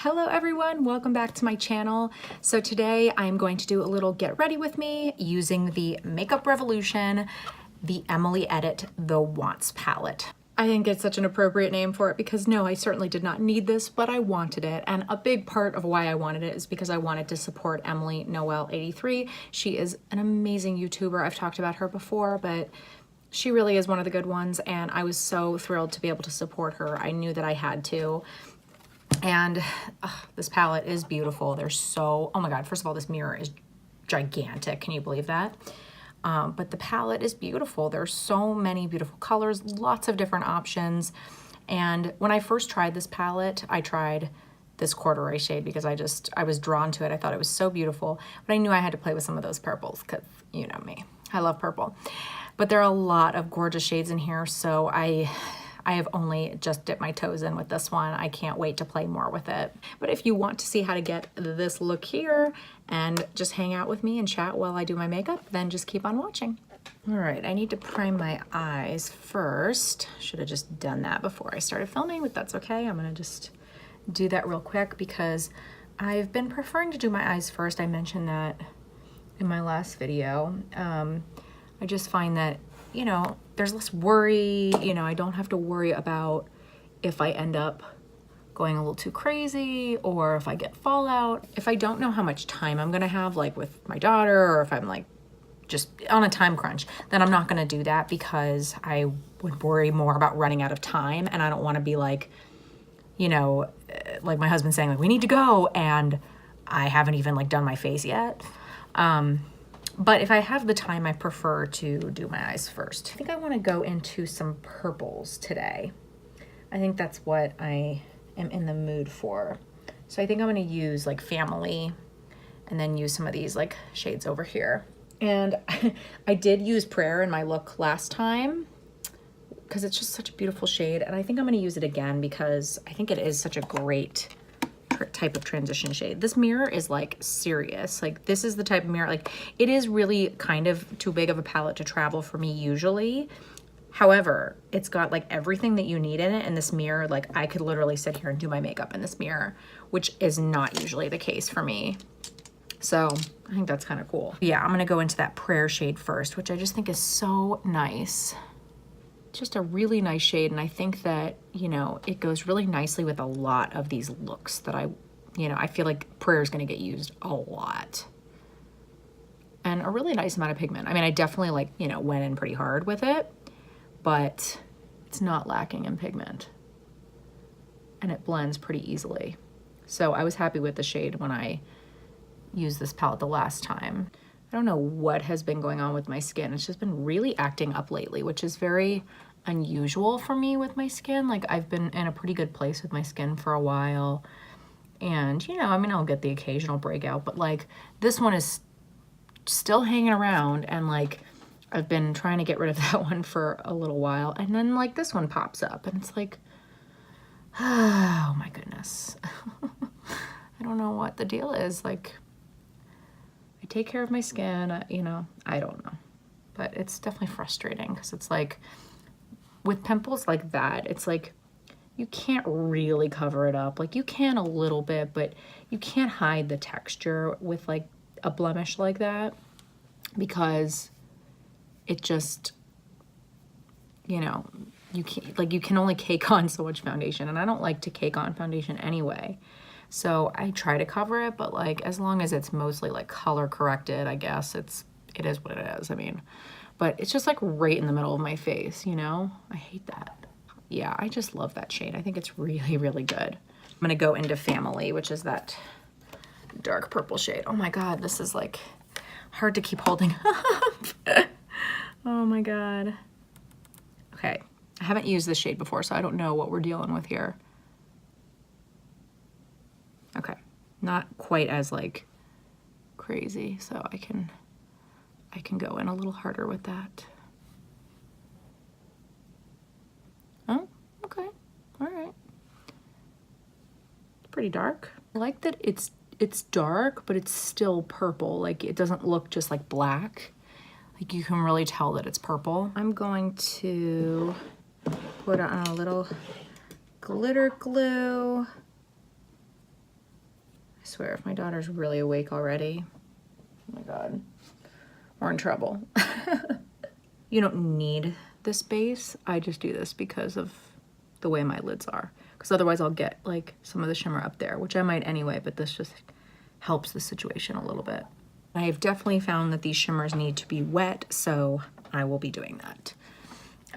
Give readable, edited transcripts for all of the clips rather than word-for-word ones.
Hello everyone, welcome back to my channel. So today I'm going to do a little get ready with me using the Makeup Revolution, the Emily Edit The Wants palette. I think it's such an appropriate name for it because no, I certainly did not need this, but I wanted it. And a big part of why I wanted it is because I wanted to support Emily Noel 83. She is an amazing YouTuber. I've talked about her before, but she really is one of the good ones. And I was so thrilled to be able to support her. I knew that I had to. And this palette is beautiful. They're so, oh my God, first of all, this mirror is gigantic. Can you believe that? But the palette is beautiful. There's so many beautiful colors, lots of different options. And when I first tried this palette, I tried this corduroy shade because I was drawn to it. I thought it was so beautiful, but I knew I had to play with some of those purples because you know me, I love purple. But there are a lot of gorgeous shades in here, so I have only just dipped my toes in with this one. I can't wait to play more with it. But if you want to see how to get this look here and just hang out with me and chat while I do my makeup, then just keep on watching. All right, I need to prime my eyes first. Should have just done that before I started filming, but that's okay. I'm gonna just do that real quick because I've been preferring to do my eyes first. I mentioned that in my last video. I just find that, you know, there's less worry, you know, I don't have to worry about if I end up going a little too crazy or if I get fallout. If I don't know how much time I'm gonna have, like with my daughter, or if I'm like just on a time crunch, then I'm not gonna do that because I would worry more about running out of time, and I don't wanna be like, you know, like my husband saying like, we need to go, and I haven't even like done my face yet. But if I have the time, I prefer to do my eyes first. I think I want to go into some purples today. I think that's what I am in the mood for. So I think I'm going to use like Family and then use some of these like shades over here. And I did use Prayer in my look last time because it's just such a beautiful shade. And I think I'm going to use it again because I think it is such a great type of transition shade. This mirror is like serious. Like this is the type of mirror, like it is really kind of too big of a palette to travel for me usually. However, it's got like everything that you need in it. And this mirror, like I could literally sit here and do my makeup in this mirror, which is not usually the case for me. So I think that's kind of cool. Yeah, I'm gonna go into that Prayer shade first, which I just think is so nice. Just a really nice shade, and I think that, you know, it goes really nicely with a lot of these looks that I feel like Prayer is going to get used a lot. And a really nice amount of pigment. I mean, I definitely like, you know, went in pretty hard with it, but it's not lacking in pigment. And it blends pretty easily. So I was happy with the shade when I used this palette the last time. I don't know what has been going on with my skin. It's just been really acting up lately, which is very unusual for me with my skin. Like I've been in a pretty good place with my skin for a while. And, you know, I mean, I'll get the occasional breakout, but like this one is still hanging around, and like I've been trying to get rid of that one for a little while. And then like this one pops up and it's like, oh my goodness. I don't know what the deal is. Like, I take care of my skin, you know, I don't know, but it's definitely frustrating because it's like with pimples like that, it's like you can't really cover it up. Like you can a little bit, but you can't hide the texture with like a blemish like that because it just, you know, you can't, like you can only cake on so much foundation, and I don't like to cake on foundation anyway. So I try to cover it, but like as long as it's mostly like color corrected, I guess it is what it is. I mean, but it's just like right in the middle of my face, you know? I hate that. Yeah, I just love that shade. I think it's really, really good. I'm gonna go into Family, which is that dark purple shade. Oh my God, this is like hard to keep holding up. Oh my God. Okay, I haven't used this shade before, so I don't know what we're dealing with here. Okay, not quite as like crazy, so I can go in a little harder with that. Oh, okay, all right. It's pretty dark. I like that it's dark, but it's still purple. Like it doesn't look just like black. Like you can really tell that it's purple. I'm going to put on a little glitter glue swear, if my daughter's really awake already, oh my God, we're in trouble. You don't need this base. I just do this because of the way my lids are. Because otherwise I'll get like some of the shimmer up there, which I might anyway, but this just helps the situation a little bit. I've definitely found that these shimmers need to be wet, so I will be doing that.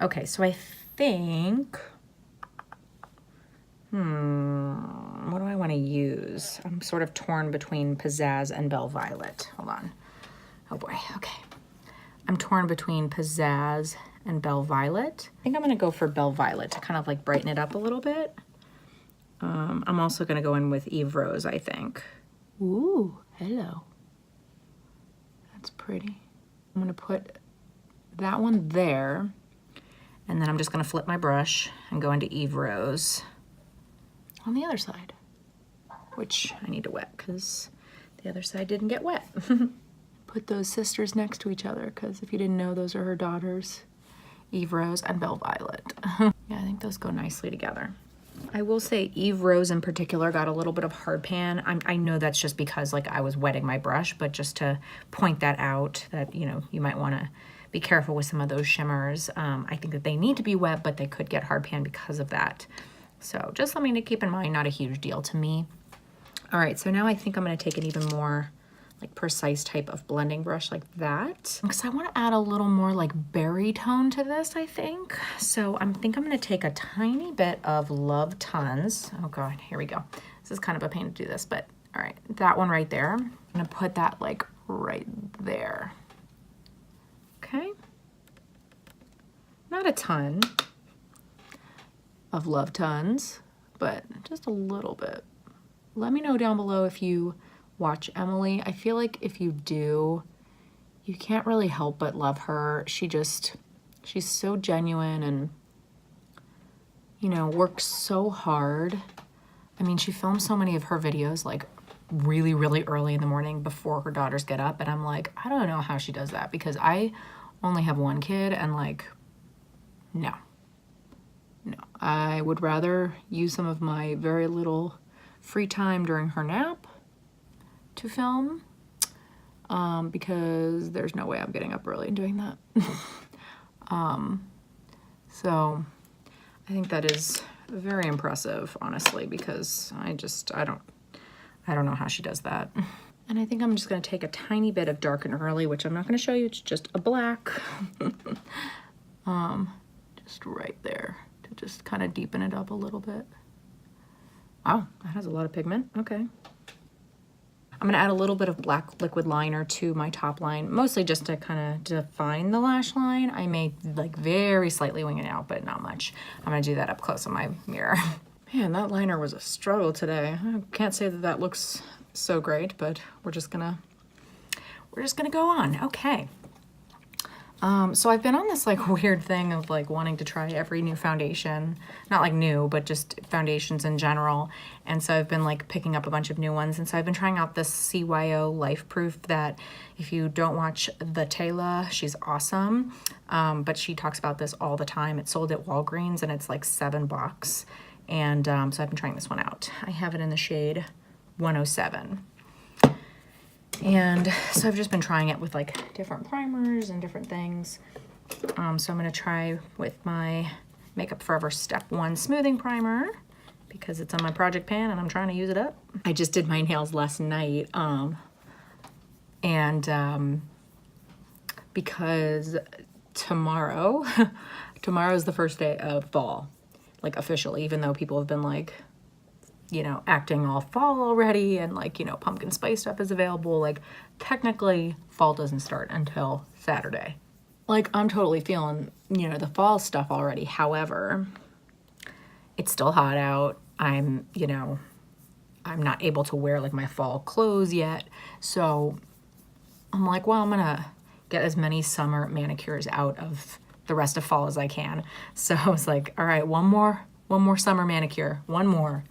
Okay, so I think, what do I want to use? I'm sort of torn between Pizzazz and Belle Violet. Hold on. Oh boy, okay. I'm torn between Pizzazz and Belle Violet. I think I'm gonna go for Belle Violet to kind of like brighten it up a little bit. I'm also gonna go in with Eve Rose, I think. Ooh, hello. That's pretty. I'm gonna put that one there, and then I'm just gonna flip my brush and go into Eve Rose on the other side, which I need to wet because the other side didn't get wet. Put those sisters next to each other because if you didn't know, those are her daughters, Eve Rose and Belle Violet. Yeah, I think those go nicely together. I will say Eve Rose in particular got a little bit of hard pan. I know that's just because like I was wetting my brush, but just to point that out that, you know, you might want to be careful with some of those shimmers. I think that they need to be wet, but they could get hard pan because of that. So just something to keep in mind, not a huge deal to me. All right, so now I think I'm going to take an even more like precise type of blending brush like that, because I want to add a little more like berry tone to this, I think. So I think I'm going to take a tiny bit of Love Tons. Oh God, here we go. This is kind of a pain to do this, but all right, that one right there. I'm going to put that like right there. Okay. Not a ton of Love Tons, but just a little bit. Let me know down below if you watch Emily. I feel like if you do, you can't really help but love her. She's so genuine and, you know, works so hard. I mean, she films so many of her videos like really, really early in the morning before her daughters get up. And I'm like, I don't know how she does that because I only have one kid and like, no. I would rather use some of my very little free time during her nap to film because there's no way I'm getting up early and doing that. So I think that is very impressive, honestly, because I don't know how she does that. And I think I'm just going to take a tiny bit of Dark and Early, which I'm not going to show you. It's just a black. Just right there to just kind of deepen it up a little bit. Wow, that has a lot of pigment. Okay. I'm gonna add a little bit of black liquid liner to my top line, mostly just to kind of define the lash line. I may like very slightly wing it out, but not much. I'm gonna do that up close on my mirror. Man, that liner was a struggle today. I can't say that that looks so great, but we're just gonna go on. Okay. So I've been on this like weird thing of like wanting to try every new foundation, not like new, but just foundations in general. And so I've been like picking up a bunch of new ones. And so I've been trying out this CYO Life Proof that if you don't watch the Taylor, she's awesome. But she talks about this all the time. It's sold at Walgreens and it's like $7. And so I've been trying this one out. I have it in the shade 107. And so I've just been trying it with like different primers and different things. So I'm gonna try with my Makeup Forever Step 1 Smoothing Primer because it's on my project pan and I'm trying to use it up. I just did my nails last night because tomorrow's the first day of fall, like officially, even though people have been like, you know, acting all fall already and like, you know, pumpkin spice stuff is available. Like technically fall doesn't start until Saturday. Like I'm totally feeling, you know, the fall stuff already. However, it's still hot out. I'm not able to wear like my fall clothes yet. So I'm like, well, I'm gonna get as many summer manicures out of the rest of fall as I can. So I was like, all right, one more summer manicure, one more.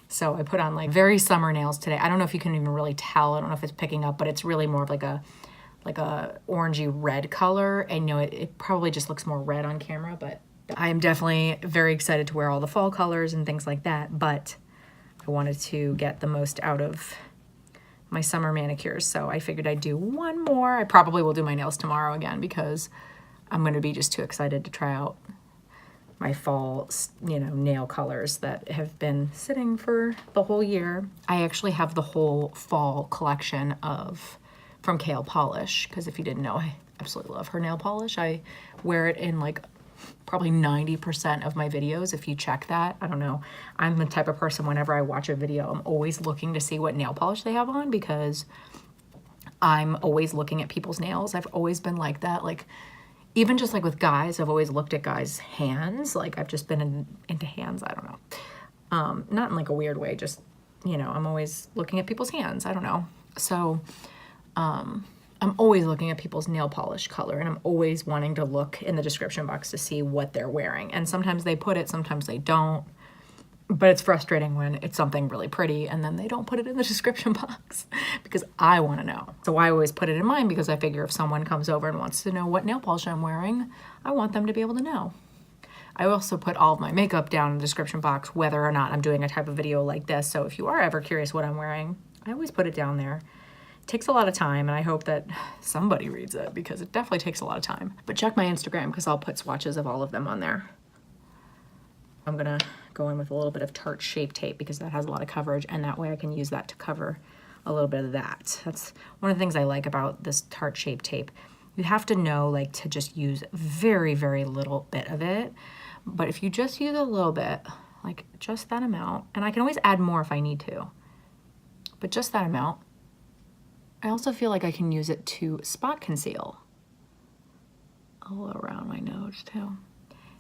So I put on like very summer nails today. I don't know if you can even really tell. I don't know if it's picking up, but it's really more of like a orangey red color. And you know, it probably just looks more red on camera, but I am definitely very excited to wear all the fall colors and things like that. But I wanted to get the most out of my summer manicures. So I figured I'd do one more. I probably will do my nails tomorrow again because I'm going to be just too excited to try out my fall, you know, nail colors that have been sitting for the whole year. I actually have the whole fall collection from Kale Polish, because if you didn't know, I absolutely love her nail polish. I wear it in like probably 90% of my videos. If you check that, I don't know. I'm the type of person, whenever I watch a video, I'm always looking to see what nail polish they have on, because I'm always looking at people's nails. I've always been like that. Like, even just like with guys, I've always looked at guys' hands. Like, I've just been into hands. I don't know. Not in like a weird way, just, you know, I'm always looking at people's hands. I don't know. So, I'm always looking at people's nail polish color, and I'm always wanting to look in the description box to see what they're wearing. And sometimes they put it, sometimes they don't. But it's frustrating when it's something really pretty and then they don't put it in the description box because I want to know. So I always put it in mine, because I figure if someone comes over and wants to know what nail polish I'm wearing, I want them to be able to know. I also put all of my makeup down in the description box, whether or not I'm doing a type of video like this. So if you are ever curious what I'm wearing, I always put it down there. It takes a lot of time, and I hope that somebody reads it, because it definitely takes a lot of time. But check my Instagram, because I'll put swatches of all of them on there. I'm gonna go in with a little bit of Tarte Shape Tape, because that has a lot of coverage, and that way I can use that to cover a little bit of that. That's one of the things I like about this Tarte Shape Tape. You have to know, like, to just use very, very little bit of it. But if you just use a little bit, like just that amount, and I can always add more if I need to, but just that amount. I also feel like I can use it to spot conceal all around my nose too,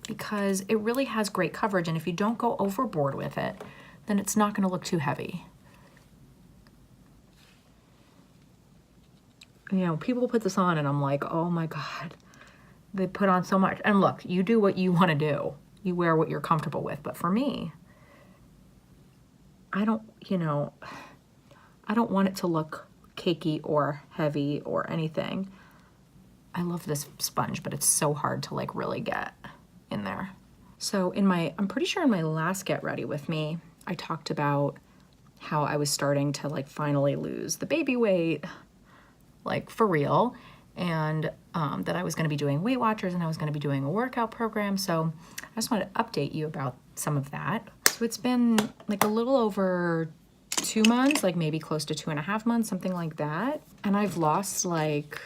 because it really has great coverage, and if you don't go overboard with it, then it's not going to look too heavy. You know, people put this on and I'm like, oh my God, they put on so much. And look, you do what you want to do. You wear what you're comfortable with. But for me, I don't, you know, I don't want it to look cakey or heavy or anything. I love this sponge, but it's so hard to like really get in there. So I'm pretty sure in my last Get Ready With Me, I talked about how I was starting to like finally lose the baby weight, like for real, and that I was going to be doing Weight Watchers and I was going to be doing a workout program. So I just wanted to update you about some of that. So it's been like a little over 2 months, like maybe close to 2.5 months, something like that. And I've lost like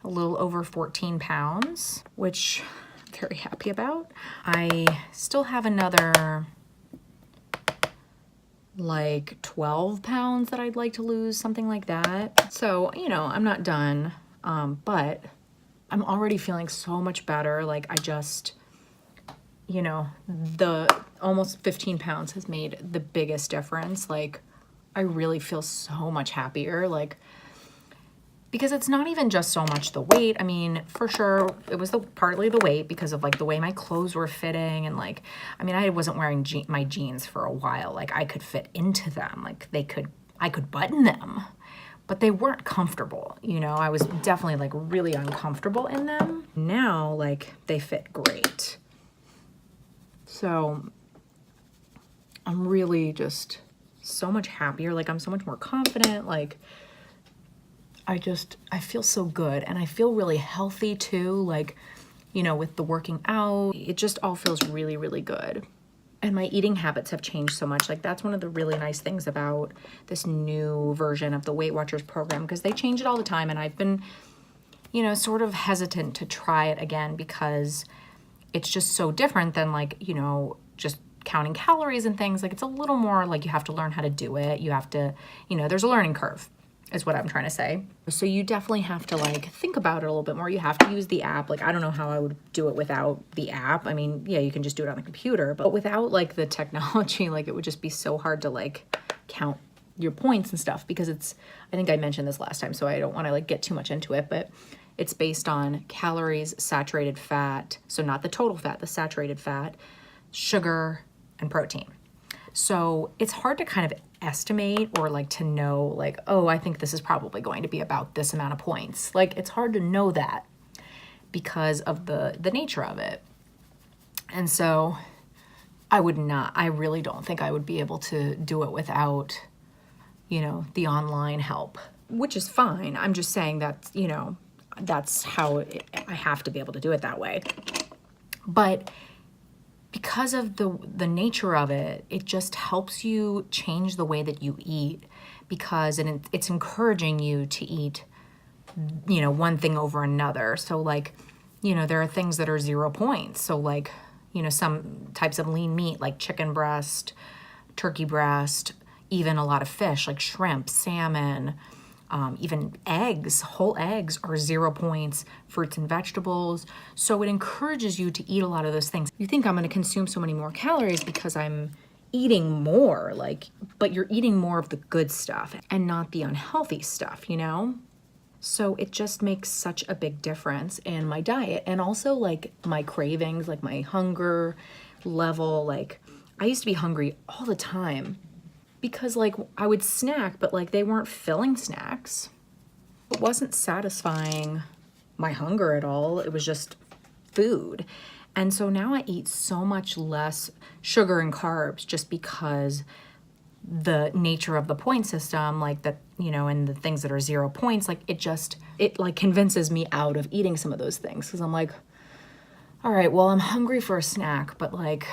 a little over 14 pounds, which I'm very happy about. I still have another like 12 pounds that I'd like to lose, something like that. So, you know, I'm not done, but I'm already feeling so much better. Like I just, you know, the almost 15 pounds has made the biggest difference. Like I really feel so much happier, like, because it's not even just so much the weight. I mean, for sure, it was partly the weight because of like the way my clothes were fitting, and like, I mean, I wasn't wearing my jeans for a while. Like I could fit into them, like I could button them, but they weren't comfortable. You know, I was definitely like really uncomfortable in them. Now, like they fit great. So I'm really just so much happier. Like I'm so much more confident. Like I feel so good, and I feel really healthy too. Like, you know, with the working out, it just all feels really, really good. And my eating habits have changed so much. Like that's one of the really nice things about this new version of the Weight Watchers program, because they change it all the time. And I've been, you know, sort of hesitant to try it again because it's just so different than like, you know, just counting calories and things. Like it's a little more like you have to learn how to do it. You have to, you know, there's a learning curve, is what I'm trying to say. So you definitely have to like think about it a little bit more. You have to use the app. Like I don't know how I would do it without the app. I mean, yeah, you can just do it on the computer, but without like the technology, like it would just be so hard to like count your points and stuff, because I think I mentioned this last time, so I don't want to like get too much into it, but it's based on calories, saturated fat, so not the total fat, the saturated fat, sugar, and protein. So it's hard to kind of estimate or like to know like, oh, I think this is probably going to be about this amount of points. Like it's hard to know that because of the nature of it. And so I really don't think I would be able to do it without you know, the online help, which is fine. I'm just saying that, you know, that's how I have to be able to do it that way. But because of the nature of it, it just helps you change the way that you eat, because it's encouraging you to eat, you know, one thing over another. So like, you know, there are things that are 0 points. So like, you know, some types of lean meat like chicken breast, turkey breast, even a lot of fish like shrimp, salmon, even eggs, whole eggs are 0 points, fruits and vegetables. So it encourages you to eat a lot of those things. You think I'm gonna consume so many more calories because I'm eating more, like, but you're eating more of the good stuff and not the unhealthy stuff, you know? So it just makes such a big difference in my diet, and also like my cravings, like my hunger level. Like I used to be hungry all the time because like I would snack, but like they weren't filling snacks. It wasn't satisfying my hunger at all. It was just food. And so now I eat so much less sugar and carbs just because the nature of the point system, like that, you know, and the things that are 0 points, like it like convinces me out of eating some of those things. Cause I'm like, all right, well, I'm hungry for a snack, but like,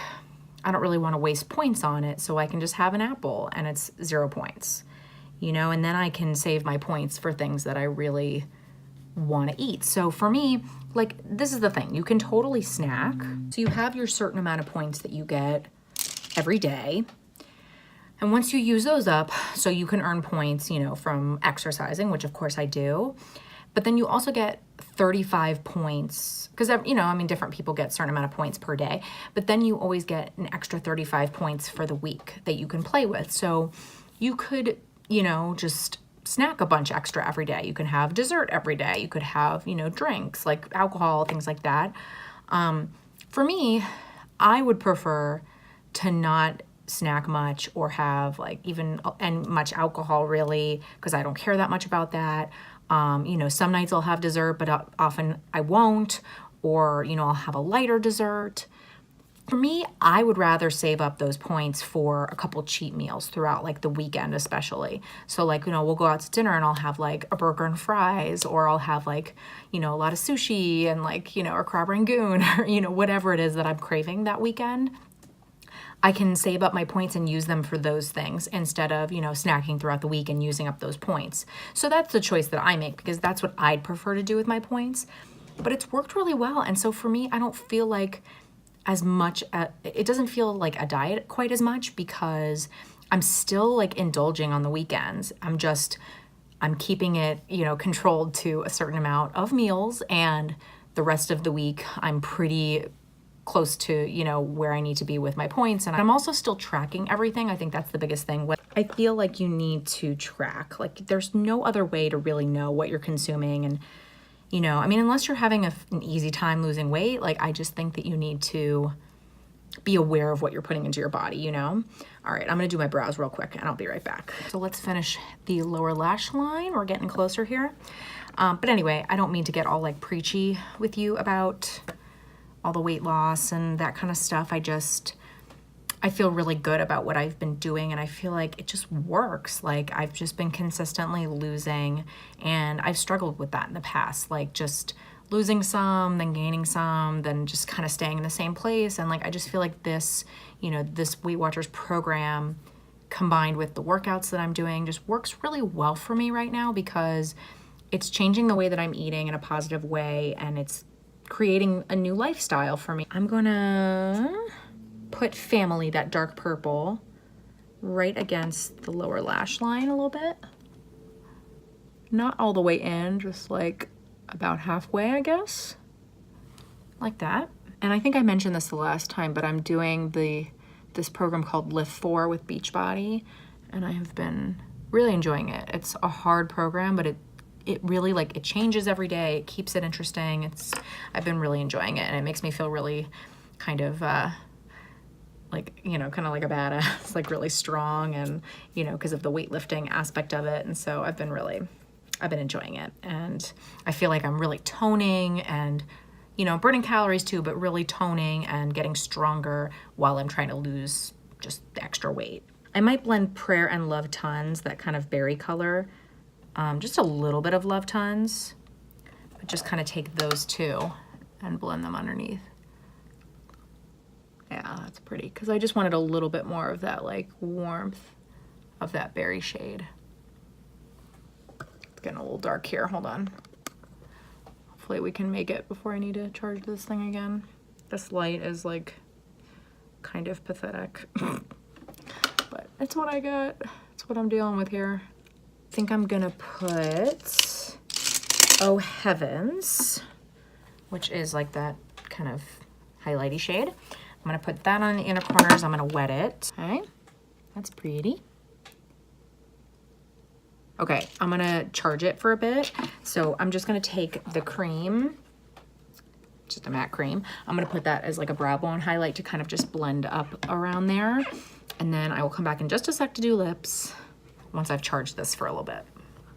I don't really want to waste points on it. So I can just have an apple and it's 0 points, you know, and then I can save my points for things that I really want to eat. So for me, like, this is the thing, you can totally snack. So you have your certain amount of points that you get every day. And once you use those up, so you can earn points, you know, from exercising, which of course I do, but then you also get 35 points, because, you know, I mean, different people get a certain amount of points per day, but then you always get an extra 35 points for the week that you can play with. So you could, you know, just snack a bunch extra every day. You can have dessert every day. You could have, you know, drinks like alcohol, things like that. For me, I would prefer to not snack much or have like even and much alcohol really, because I don't care that much about that. You know, some nights I'll have dessert, but often I won't, or, you know, I'll have a lighter dessert. For me, I would rather save up those points for a couple cheat meals throughout like the weekend, especially. So like, you know, we'll go out to dinner and I'll have like a burger and fries, or I'll have like, you know, a lot of sushi and like, you know, or crab rangoon, or, you know, whatever it is that I'm craving that weekend. I can save up my points and use them for those things instead of, you know, snacking throughout the week and using up those points. So that's the choice that I make, because that's what I'd prefer to do with my points. But it's worked really well. And so for me, I don't feel like as much, it doesn't feel like a diet quite as much, because I'm still like indulging on the weekends. I'm keeping it, you know, controlled to a certain amount of meals, and the rest of the week I'm pretty close to, you know, where I need to be with my points. And I'm also still tracking everything. I think that's the biggest thing. I feel like you need to track. Like there's no other way to really know what you're consuming. And, you know, I mean, unless you're having an easy time losing weight, like I just think that you need to be aware of what you're putting into your body, you know? All right, I'm gonna do my brows real quick and I'll be right back. So let's finish the lower lash line. We're getting closer here. But anyway, I don't mean to get all like preachy with you about all the weight loss and that kind of stuff. I feel really good about what I've been doing, and I feel like it just works. Like I've just been consistently losing, and I've struggled with that in the past, like just losing some, then gaining some, then just kind of staying in the same place. And like, I just feel like this, you know, this Weight Watchers program combined with the workouts that I'm doing just works really well for me right now, because it's changing the way that I'm eating in a positive way, and it's creating a new lifestyle for me. I'm gonna put Family, that dark purple, right against the lower lash line a little bit. Not all the way in, just like about halfway, I guess. Like that. And I think I mentioned this the last time, but I'm doing this program called Lift 4 with Beachbody, and I have been really enjoying it. It's a hard program, but it really, like, it changes every day. It keeps it interesting. I've been really enjoying it, and it makes me feel really kind of like, you know, kind of like a badass, like really strong, and, you know, because of the weightlifting aspect of it. And so I've been enjoying it, and I feel like I'm really toning and, you know, burning calories too, but really toning and getting stronger while I'm trying to lose just the extra weight. I might blend Prayer and Love Tons, that kind of berry color. Just a little bit of Love Tons, but just kind of take those two and blend them underneath. Yeah, that's pretty, because I just wanted a little bit more of that like warmth of that berry shade. It's getting a little dark here, hold on. Hopefully we can make it before I need to charge this thing again. This light is like kind of pathetic, but it's what I got. It's what I'm dealing with here. I think I'm gonna put Oh Heavens, which is like that kind of highlighty shade. I'm gonna put that on the inner corners. I'm gonna wet it. Okay, that's pretty. Okay, I'm gonna charge it for a bit. So I'm just gonna take the cream, just a matte cream. I'm gonna put that as like a brow bone highlight to kind of just blend up around there. And then I will come back in just a sec to do lips once I've charged this for a little bit.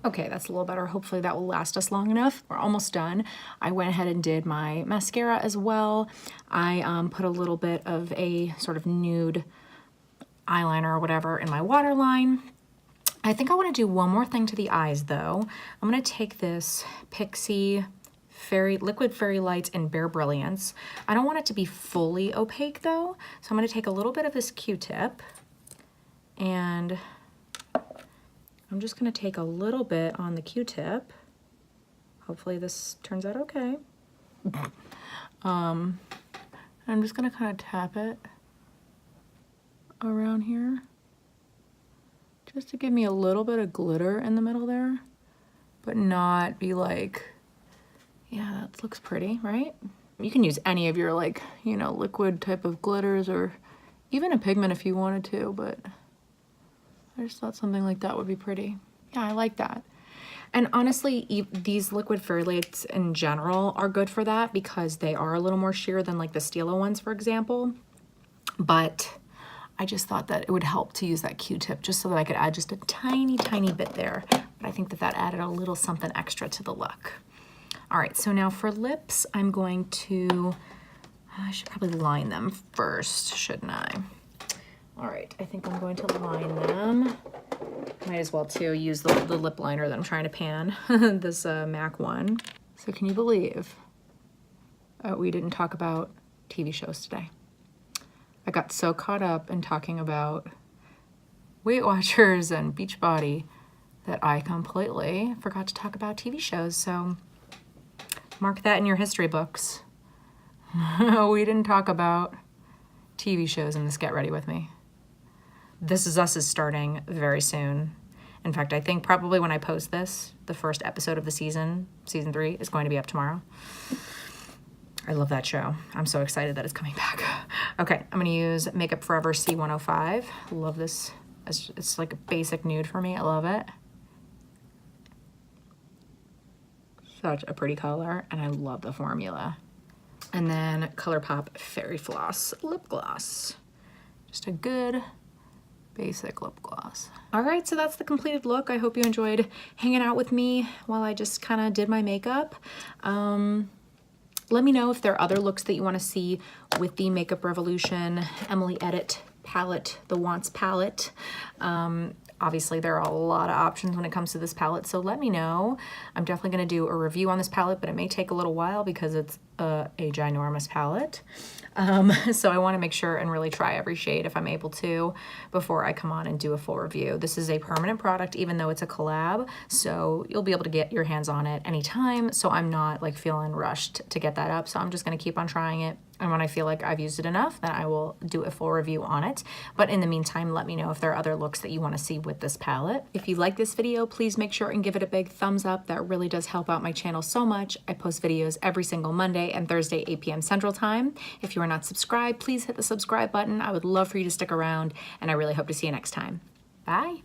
Okay, that's a little better. Hopefully that will last us long enough. We're almost done. I went ahead and did my mascara as well. I put a little bit of a sort of nude eyeliner or whatever in my waterline. I think I want to do one more thing to the eyes though. I'm going to take this Pixie Liquid Fairy Lights in Bare Brilliance. I don't want it to be fully opaque though, so I'm going to take a little bit of this Q-tip and I'm just going to take a little bit on the Q-tip. Hopefully this turns out okay. I'm just going to kind of tap it around here just to give me a little bit of glitter in the middle there, but not be like, yeah, that looks pretty, right? You can use any of your like, you know, liquid type of glitters or even a pigment if you wanted to, but I just thought something like that would be pretty. Yeah, I like that. And honestly, these liquid fairy lights in general are good for that because they are a little more sheer than like the Stila ones, for example. But I just thought that it would help to use that Q-tip just so that I could add just a tiny, tiny bit there. But I think that that added a little something extra to the look. All right, so now for lips, I'm going to, I should probably line them first, shouldn't I? All right, I think I'm going to line them. Might as well too use the lip liner that I'm trying to pan, this MAC one. So can you believe we didn't talk about TV shows today? I got so caught up in talking about Weight Watchers and Beachbody that I completely forgot to talk about TV shows. So mark that in your history books. We didn't talk about TV shows in this Get Ready With Me. This Is Us is starting very soon. In fact, I think probably when I post this, the first episode of the season 3, is going to be up tomorrow. I love that show. I'm so excited that it's coming back. Okay, I'm gonna use Makeup Forever C105. Love this. It's like a basic nude for me. I love it. Such a pretty color, and I love the formula. And then ColourPop Fairy Floss Lip Gloss. Just a good basic lip gloss. All right, so that's the completed look. I hope you enjoyed hanging out with me while I just kind of did my makeup. Let me know if there are other looks that you want to see with the Makeup Revolution Emily Edit palette, the Wants palette. Obviously, there are a lot of options when it comes to this palette, so let me know. I'm definitely going to do a review on this palette, but it may take a little while because it's a ginormous palette. So I want to make sure and really try every shade if I'm able to before I come on and do a full review. This is a permanent product, even though it's a collab, so you'll be able to get your hands on it anytime, so I'm not like feeling rushed to get that up, so I'm just going to keep on trying it. And when I feel like I've used it enough, then I will do a full review on it. But in the meantime, let me know if there are other looks that you want to see with this palette. If you like this video, please make sure and give it a big thumbs up. That really does help out my channel so much. I post videos every single Monday and Thursday, 8 p.m. Central Time. If you are not subscribed, please hit the subscribe button. I would love for you to stick around, and I really hope to see you next time. Bye.